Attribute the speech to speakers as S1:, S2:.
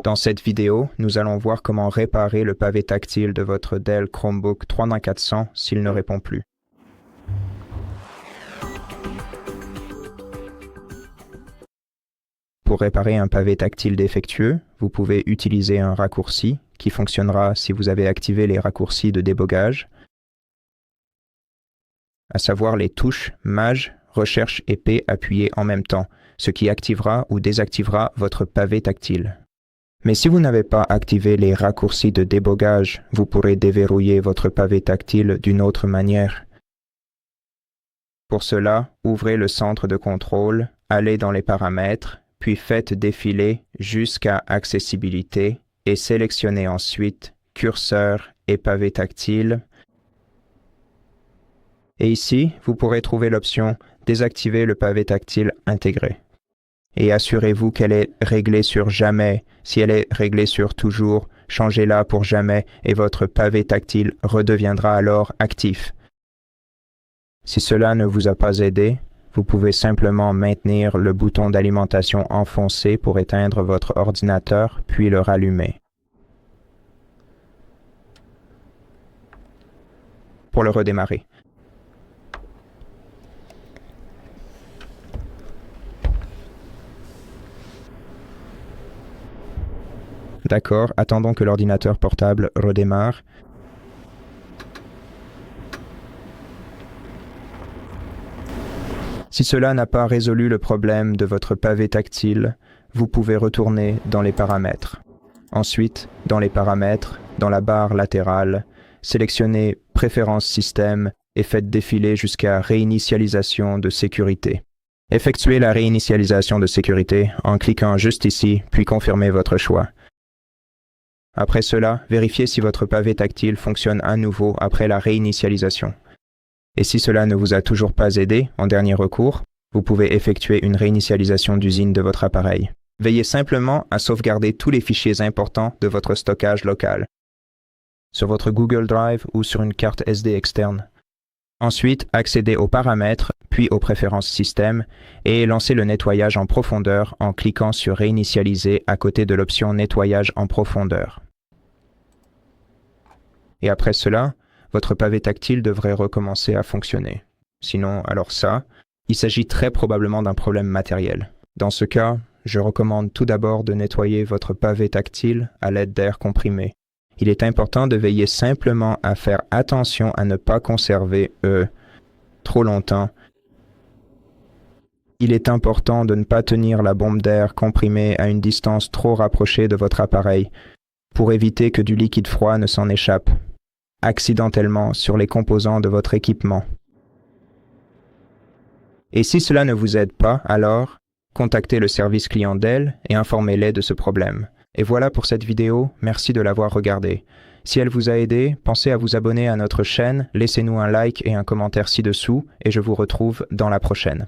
S1: Dans cette vidéo, nous allons voir comment réparer le pavé tactile de votre Dell Chromebook 3400 s'il ne répond plus. Pour réparer un pavé tactile défectueux, vous pouvez utiliser un raccourci qui fonctionnera si vous avez activé les raccourcis de débogage, à savoir les touches Maj, Recherche et P appuyées en même temps, ce qui activera ou désactivera votre pavé tactile. Mais si vous n'avez pas activé les raccourcis de débogage, vous pourrez déverrouiller votre pavé tactile d'une autre manière. Pour cela, ouvrez le centre de contrôle, allez dans les paramètres, puis faites défiler jusqu'à Accessibilité et sélectionnez ensuite Curseur et pavé tactile. Et ici, vous pourrez trouver l'option Désactiver le pavé tactile intégré. Et assurez-vous qu'elle est réglée sur Jamais. Si elle est réglée sur Toujours, changez-la pour Jamais et votre pavé tactile redeviendra alors actif. Si cela ne vous a pas aidé, vous pouvez simplement maintenir le bouton d'alimentation enfoncé pour éteindre votre ordinateur, puis le rallumer. Pour le redémarrer. D'accord, attendons que l'ordinateur portable redémarre. Si cela n'a pas résolu le problème de votre pavé tactile, vous pouvez retourner dans les paramètres. Ensuite, dans les paramètres, dans la barre latérale, sélectionnez Préférences système et faites défiler jusqu'à Réinitialisation de sécurité. Effectuez la réinitialisation de sécurité en cliquant juste ici, puis confirmez votre choix. Après cela, vérifiez si votre pavé tactile fonctionne à nouveau après la réinitialisation. Et si cela ne vous a toujours pas aidé, en dernier recours, vous pouvez effectuer une réinitialisation d'usine de votre appareil. Veillez simplement à sauvegarder tous les fichiers importants de votre stockage local, sur votre Google Drive ou sur une carte SD externe. Ensuite, accédez aux paramètres, puis aux préférences système, et lancez le nettoyage en profondeur en cliquant sur Réinitialiser à côté de l'option Nettoyage en profondeur. Et après cela, votre pavé tactile devrait recommencer à fonctionner. Sinon, alors ça, il s'agit très probablement d'un problème matériel. Dans ce cas, je recommande tout d'abord de nettoyer votre pavé tactile à l'aide d'air comprimé. Il est important de veiller simplement à faire attention à ne pas conserver trop longtemps. Il est important de ne pas tenir la bombe d'air comprimée à une distance trop rapprochée de votre appareil pour éviter que du liquide froid ne s'en échappe accidentellement sur les composants de votre équipement. Et si cela ne vous aide pas, alors, contactez le service client Dell et informez-les de ce problème. Et voilà pour cette vidéo, merci de l'avoir regardée. Si elle vous a aidé, pensez à vous abonner à notre chaîne, laissez-nous un like et un commentaire ci-dessous, et je vous retrouve dans la prochaine.